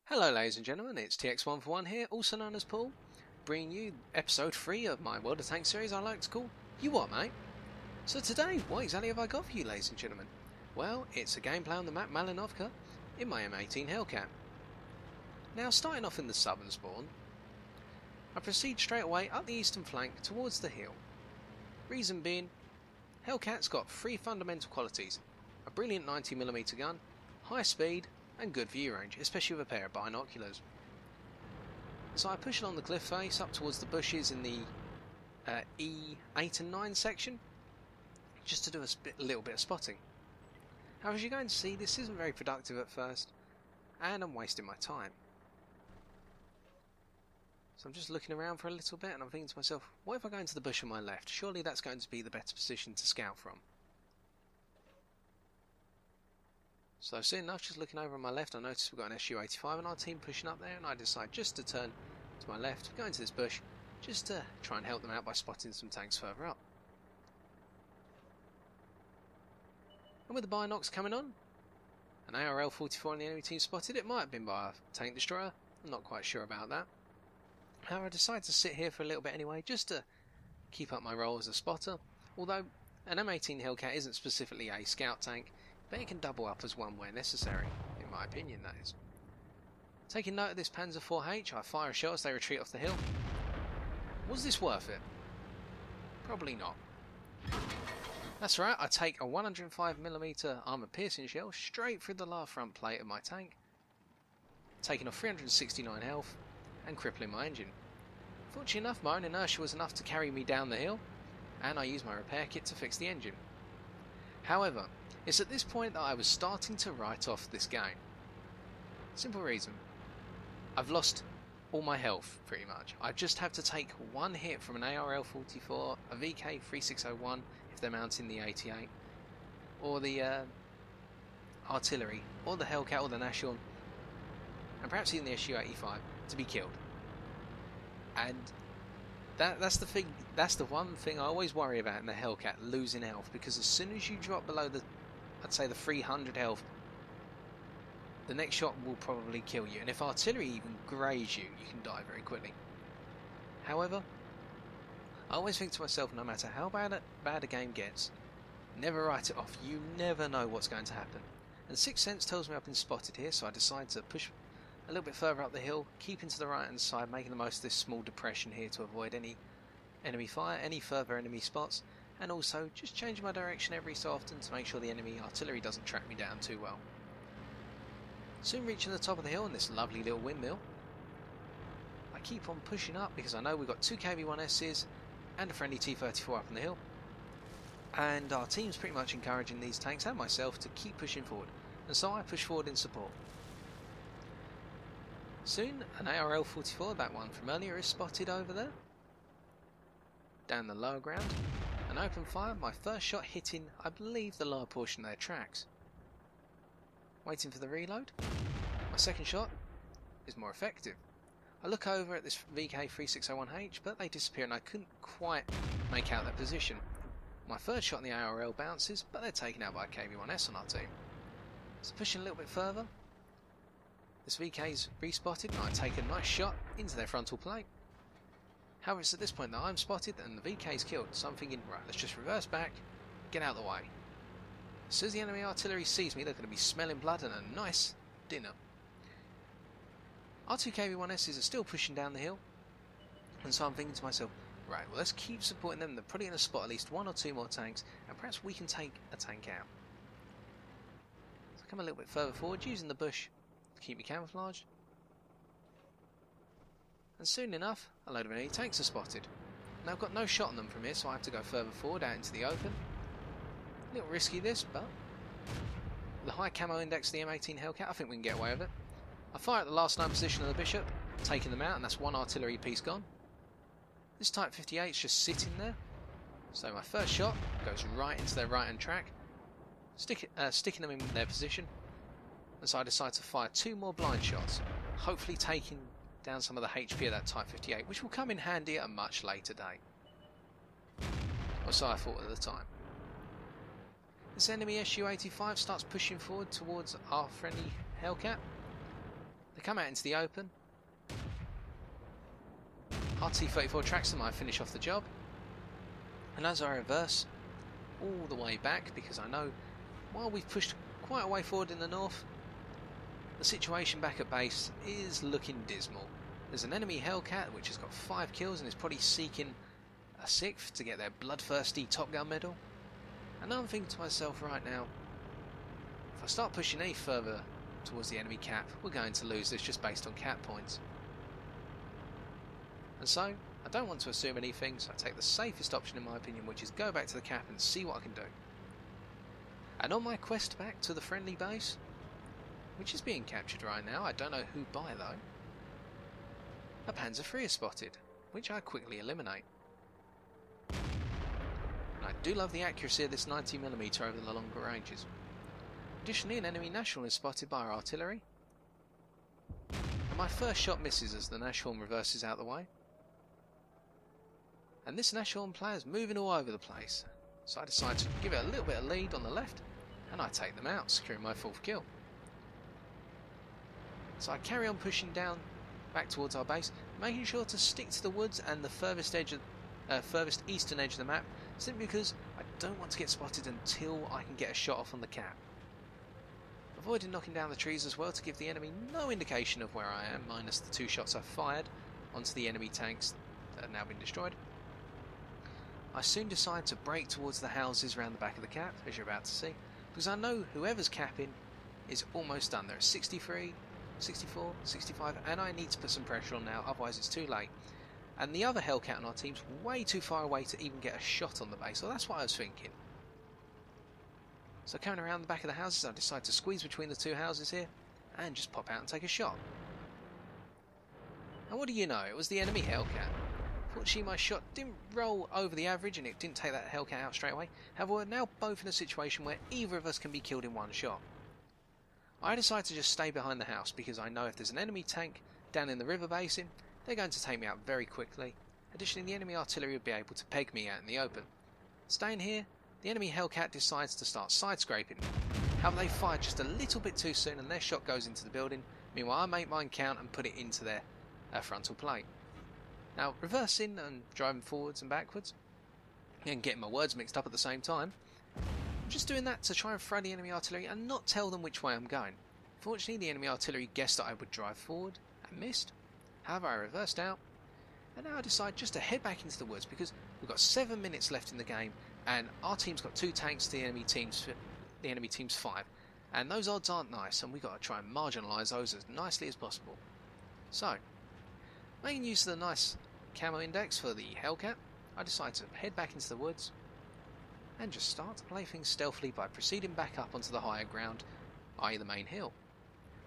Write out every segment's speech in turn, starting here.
Hello ladies and gentlemen, it's TX141 here, also known as Paul, bringing you episode 3 of my World of Tanks series I like to call You What Mate? So today, what exactly have I got for you ladies and gentlemen? Well, it's a gameplay on the map Malinovka in my M18 Hellcat. Now starting off in the southern spawn, I proceed straight away up the eastern flank towards the hill. Reason being, Hellcat's got 3 fundamental qualities: a brilliant 90mm gun, high speed, and good view range, especially with a pair of binoculars. So I push along the cliff face up towards the bushes in the E8 and 9 section, just to do a little bit of spotting. However, as you're going to see, this isn't very productive at first, and I'm wasting my time. So I'm just looking around for a little bit, and I'm thinking to myself, what if I go into the bush on my left? Surely that's going to be the better position to scout from. So soon enough, just looking over on my left, I noticed we've got an SU-85 and our team pushing up there, and I decide just to turn to my left, go into this bush, just to try and help them out by spotting some tanks further up. And with the binocs coming on, an ARL-44 on the enemy team spotted. It might have been by a tank destroyer, I'm not quite sure about that. However, I decided to sit here for a little bit anyway, just to keep up my role as a spotter, although an M18 Hellcat isn't specifically a scout tank, but it can double up as one where necessary, in my opinion that is. Taking note of this Panzer IV-H, I fire a shot as they retreat off the hill. Was this worth it? Probably not. That's right, I take a 105mm armour piercing shell straight through the lower front plate of my tank, taking off 369 health and crippling my engine. Fortunately enough, my own inertia was enough to carry me down the hill, and I used my repair kit to fix the engine. However, it's at this point that I was starting to write off this game. Simple reason. I've lost all my health, pretty much. I just have to take one hit from an ARL-44, a VK-3601 if they're mounting the 88, or the artillery, or the Hellcat, or the Nashorn, and perhaps even the SU-85, to be killed. And that's the thing. That's the one thing I always worry about in the Hellcat, losing health, because as soon as you drop below the, I'd say the 300 health, the next shot will probably kill you, and if artillery even graze you, you can die very quickly. However, I always think to myself, no matter how bad a game gets, never write it off. You never know what's going to happen. And Sixth Sense tells me I've been spotted here, so I decide to push a little bit further up the hill, keeping to the right hand side, making the most of this small depression here to avoid any enemy fire, any further enemy spots, and also just changing my direction every so often to make sure the enemy artillery doesn't track me down too well. Soon reaching the top of the hill in this lovely little windmill, I keep on pushing up because I know we've got 2 KV-1Ss and a friendly T-34 up on the hill, and our team's pretty much encouraging these tanks and myself to keep pushing forward, and so I push forward in support. Soon an ARL-44, that one from earlier, is spotted over there. Down the lower ground, an open fire, my first shot hitting, I believe, the lower portion of their tracks. Waiting for the reload, my second shot is more effective. I look over at this VK-3601H, but they disappear and I couldn't quite make out their position. My third shot in the ARL bounces, but they're taken out by a KV-1S on our team. So pushing a little bit further, this VK's respotted and I take a nice shot into their frontal plate. However, it's at this point that I'm spotted and the VK's killed, so I'm thinking, right, let's just reverse back, get out of the way. As soon as the enemy artillery sees me, they're going to be smelling blood and a nice dinner. Our 2 KV-1Ss are still pushing down the hill, and so I'm thinking to myself, right, well, let's keep supporting them. They're probably going to spot at least 1 or 2 more tanks, and perhaps we can take a tank out. So I come a little bit further forward, using the bush to keep me camouflaged. And soon enough, a load of enemy tanks are spotted. Now I've got no shot on them from here, so I have to go further forward out into the open. A little risky this, but with the high camo index of the M18 Hellcat, I think we can get away with it. I fire at the last known position of the Bishop, taking them out, and that's 1 artillery piece gone. This Type 58 is just sitting there, so my first shot goes right into their right hand track, sticking them in their position, and so I decide to fire 2 more blind shots, hopefully taking down some of the HP of that Type 58, which will come in handy at a much later date. Or so I thought at the time. This enemy SU-85 starts pushing forward towards our friendly Hellcat. They come out into the open. RT-34 tracks them, I finish off the job. And as I reverse all the way back, because I know while we've pushed quite a way forward in the north, the situation back at base is looking dismal. There's an enemy Hellcat which has got 5 kills and is probably seeking a 6th to get their bloodthirsty Top Gun medal. And I'm thinking to myself right now, if I start pushing any further towards the enemy cap, we're going to lose this just based on cap points. And so, I don't want to assume anything, so I take the safest option in my opinion, which is go back to the cap and see what I can do. And on my quest back to the friendly base, which is being captured right now, I don't know who by though, a Panzer III is spotted, which I quickly eliminate. And I do love the accuracy of this 90mm over the longer ranges. Additionally, an enemy Nashorn is spotted by our artillery, and my first shot misses as the Nashorn reverses out the way. And this Nashorn player is moving all over the place, so I decide to give it a little bit of lead on the left, and I take them out, securing my 4th kill. So I carry on pushing down back towards our base, making sure to stick to the woods and the furthest eastern edge of the map, simply because I don't want to get spotted until I can get a shot off on the cap. Avoiding knocking down the trees as well to give the enemy no indication of where I am, minus the 2 shots I fired onto the enemy tanks that have now been destroyed. I soon decide to break towards the houses around the back of the cap, as you're about to see, because I know whoever's capping is almost done. There are 63, 64, 65, and I need to put some pressure on now, otherwise it's too late. And the other Hellcat on our team's way too far away to even get a shot on the base, so that's what I was thinking. So coming around the back of the houses, I decide to squeeze between the 2 houses here, and just pop out and take a shot. And what do you know, it was the enemy Hellcat. Fortunately, my shot didn't roll over the average and it didn't take that Hellcat out straight away. However, we're now both in a situation where either of us can be killed in one shot. I decide to just stay behind the house because I know if there's an enemy tank down in the river basin, they're going to take me out very quickly. Additionally, the enemy artillery would be able to peg me out in the open. Staying here, the enemy Hellcat decides to start side-scraping. However, they fire just a little bit too soon and their shot goes into the building. Meanwhile, I make mine count and put it into their frontal plate. Now, reversing and driving forwards and backwards, and getting my words mixed up at the same time, I'm just doing that to try and throw the enemy artillery and not tell them which way I'm going. Fortunately, the enemy artillery guessed that I would drive forward and missed. However, I reversed out, and now I decide just to head back into the woods because we've got 7 minutes left in the game, and our team's got 2 tanks to the enemy team's 5, and those odds aren't nice, and we've got to try and marginalise those as nicely as possible. So, making use of the nice camo index for the Hellcat, I decide to head back into the woods and just start to play things stealthily by proceeding back up onto the higher ground, i.e. the main hill.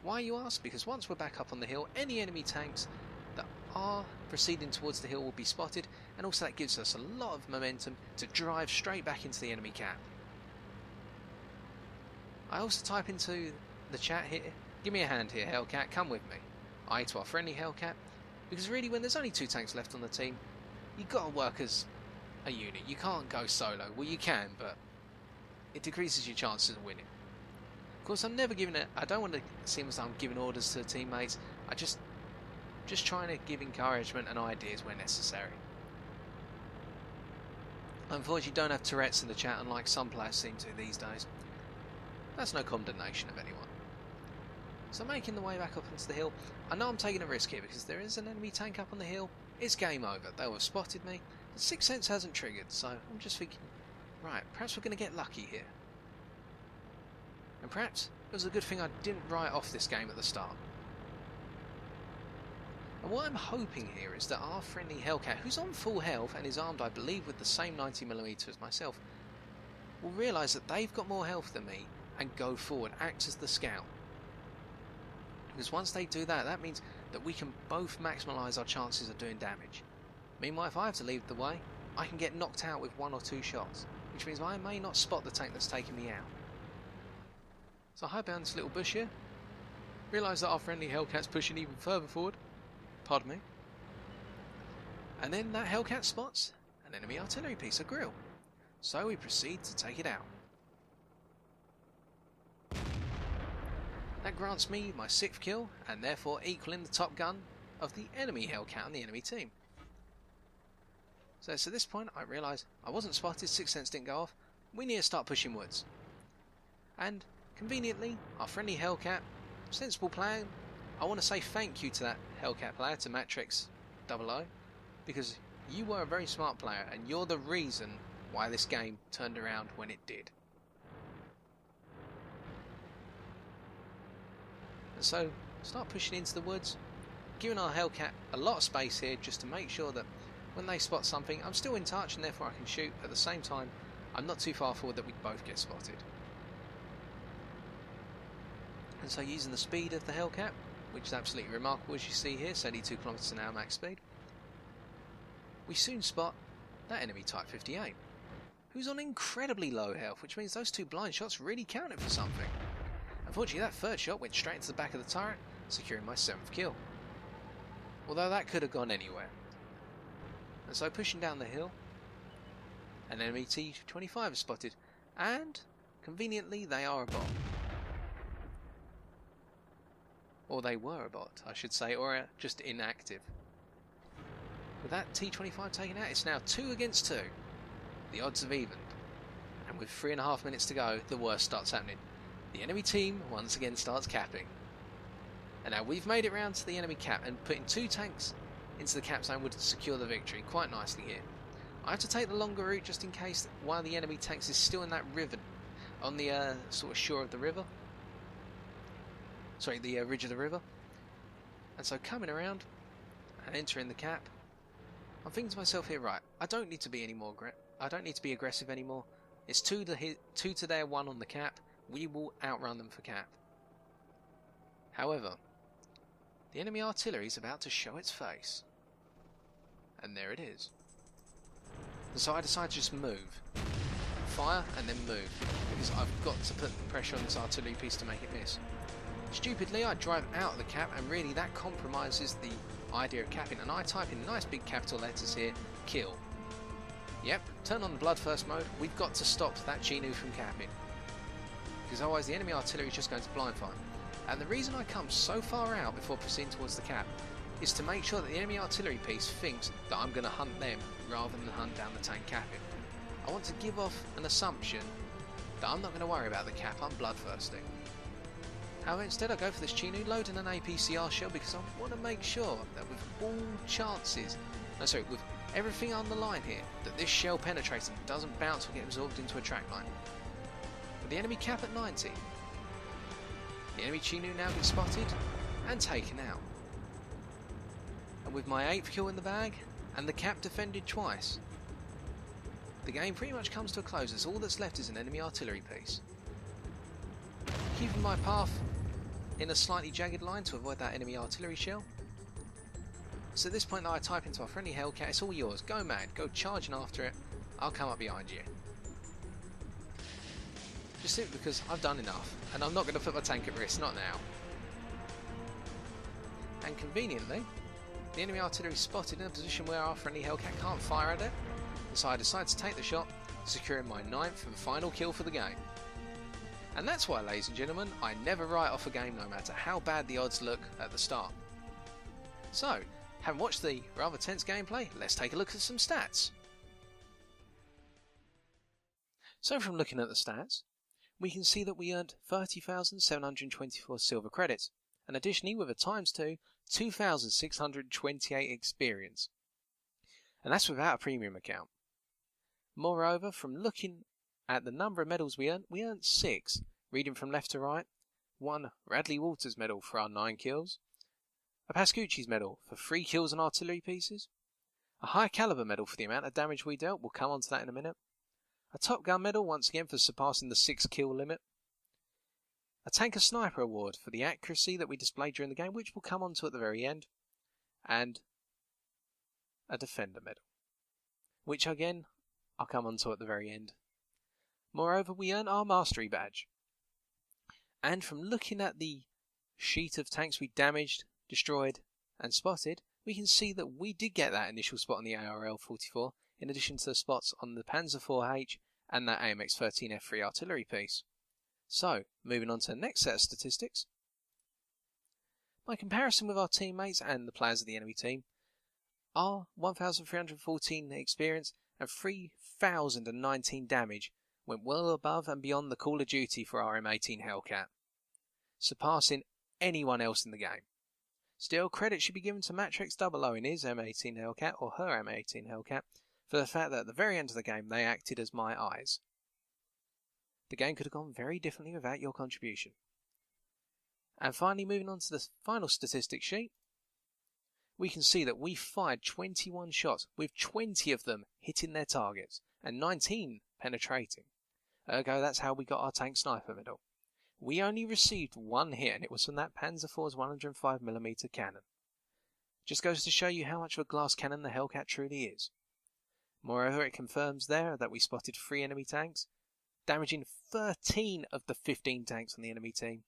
Why, you ask? Because once we're back up on the hill, any enemy tanks that are proceeding towards the hill will be spotted, and also that gives us a lot of momentum to drive straight back into the enemy cap. I also type into the chat here, give me a hand here Hellcat, come with me. I to our friendly Hellcat, because really when there's only 2 tanks left on the team, you've got to work as a unit. You can't go solo. Well, you can, but it decreases your chances of winning. Of course, I'm never giving it. I don't want to seem as though I'm giving orders to teammates. I just trying to give encouragement and ideas where necessary. Unfortunately, you don't have Tourette's in the chat, unlike some players seem to these days. That's no condemnation of anyone. So making the way back up into the hill, I know I'm taking a risk here because there is an enemy tank up on the hill. It's game over. They will have spotted me. The Sixth Sense hasn't triggered, so I'm just thinking, right, perhaps we're going to get lucky here. And perhaps it was a good thing I didn't write off this game at the start. And what I'm hoping here is that our friendly Hellcat, who's on full health and is armed, I believe, with the same 90mm as myself, will realise that they've got more health than me and go forward, act as the scout. Because once they do that, that means that we can both maximise our chances of doing damage. Meanwhile, if I have to lead the way, I can get knocked out with 1 or 2 shots, which means I may not spot the tank that's taking me out. So I hide behind this little bush here, realise that our friendly Hellcat's pushing even further forward, pardon me, and then that Hellcat spots an enemy artillery piece, a grill, so we proceed to take it out. That grants me my 6th kill, and therefore equaling the top gun of the enemy Hellcat on the enemy team. So at this point I realise I wasn't spotted, 6th sense didn't go off, we need to start pushing woods. And conveniently, our friendly Hellcat, sensible plan, I want to say thank you to that Hellcat player, to Matrix 00, because you were a very smart player and you're the reason why this game turned around when it did. And so, start pushing into the woods, giving our Hellcat a lot of space here just to make sure that when they spot something, I'm still in touch and therefore I can shoot. At the same time, I'm not too far forward that we both get spotted. And so using the speed of the Hellcat, which is absolutely remarkable as you see here, 72 km an hour max speed, we soon spot that enemy Type 58, who's on incredibly low health, which means those 2 blind shots really counted for something. Unfortunately, that 3rd shot went straight into the back of the turret, securing my 7th kill. Although that could have gone anywhere. And so pushing down the hill, an enemy T-25 is spotted, and conveniently they are a bot. Or they were a bot, I should say, or just inactive. With that T-25 taken out, it's now 2 against 2. The odds have evened. And with 3.5 minutes to go, the worst starts happening. The enemy team once again starts capping. And now we've made it round to the enemy cap, and putting 2 tanks into the cap zone would secure the victory quite nicely here. I have to take the longer route just in case one of the enemy tanks is still in that river, on the sort of shore of the river. Sorry, the ridge of the river. And so coming around and entering the cap, I'm thinking to myself here, right, I don't need to be aggressive anymore. It's 2 to their 1 on the cap. We will outrun them for cap. However, the enemy artillery is about to show its face. And there it is. And so I decide to just move. Fire and then move. Because I've got to put pressure on this artillery piece to make it miss. Stupidly, I drive out of the cap, and really that compromises the idea of capping. And I type in nice big capital letters here, kill. Yep, turn on the bloodthirst mode. We've got to stop that Chinook from capping. Because otherwise the enemy artillery is just going to blind fire. And the reason I come so far out before proceeding towards the cap is to make sure that the enemy artillery piece thinks that I'm going to hunt them rather than hunt down the tank capping. I want to give off an assumption that I'm not going to worry about the cap, I'm bloodthirsty. However, instead I go for this Chinook, loading an APCR shell because I want to make sure that with all chances, with everything on the line here, that this shell penetrates and doesn't bounce or get absorbed into a track line. With the enemy cap at 90, the enemy Chinook now gets spotted and taken out. And with my 8th kill in the bag, and the cap defended twice, the game pretty much comes to a close as all that's left is an enemy artillery piece. Keeping my path in a slightly jagged line to avoid that enemy artillery shell. So at this point that I type into our friendly Hellcat, it's all yours, go mad, go charging after it, I'll come up behind you. Just simply because I've done enough, and I'm not going to put my tank at risk, not now. And conveniently, the enemy artillery is spotted in a position where our friendly Hellcat can't fire at it, and so I decide to take the shot, securing my 9th and final kill for the game. And that's why, ladies and gentlemen, I never write off a game no matter how bad the odds look at the start. So, having watched the rather tense gameplay, let's take a look at some stats. So from looking at the stats, we can see that we earned 30,724 silver credits, and additionally with a ×2, 2,628 experience. And that's without a premium account. Moreover, from looking at the number of medals we earned 6, reading from left to right, 1 Radley-Walter's medal for our 9 kills, a Pascucci's medal for 3 kills and artillery pieces, a high caliber medal for the amount of damage we dealt, we'll come on to that in a minute, a Top Gun medal once again for surpassing the 6 kill limit, a Tanker Sniper award for the accuracy that we displayed during the game, which we'll come on to at the very end, and a Defender medal, which again I'll come on to at the very end. Moreover, we earn our Mastery badge. And from looking at the sheet of tanks we damaged, destroyed and spotted, we can see that we did get that initial spot on the ARL-44, in addition to the spots on the Panzer IV-H and that AMX-13F3 artillery piece. So, moving on to the next set of statistics, My comparison with our teammates and the players of the enemy team, our 1,314 experience and 3,019 damage went well above and beyond the Call of Duty for our M18 Hellcat, surpassing anyone else in the game. Still, credit should be given to Matrix 00 in his M18 Hellcat, or her M18 Hellcat, for the fact that at the very end of the game they acted as my eyes. The game could have gone very differently without your contribution. And finally, moving on to the final statistics sheet, we can see that we fired 21 shots, with 20 of them hitting their targets, and 19 penetrating. Ergo, that's how we got our tank sniper medal. We only received one hit, and it was from that Panzer IV's 105mm cannon. Just goes to show you how much of a glass cannon the Hellcat truly is. Moreover, it confirms there that we spotted 3 enemy tanks, damaging 13 of the 15 tanks on the enemy team.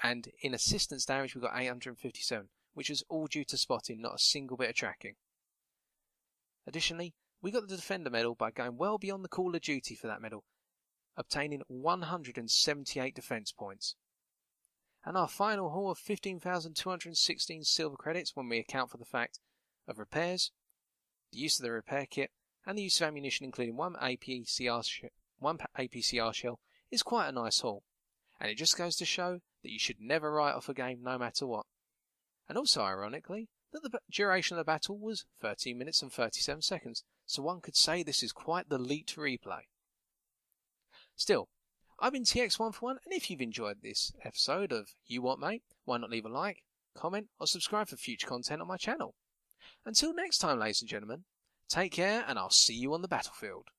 And in assistance damage we got 857, which was all due to spotting, not a single bit of tracking. Additionally, we got the Defender medal by going well beyond the Call of Duty for that medal, obtaining 178 defence points. And our final haul of 15,216 silver credits, when we account for the fact of repairs, the use of the repair kit, and the use of ammunition including one APCR shell, is quite a nice haul. And it just goes to show that you should never write off a game no matter what. And also, ironically, that the duration of the battle was 13 minutes and 37 seconds, so one could say this is quite the elite replay. Still, I've been TX141, and if you've enjoyed this episode of WoT M8, why not leave a like, comment, or subscribe for future content on my channel. Until next time, ladies and gentlemen, take care, and I'll see you on the battlefield.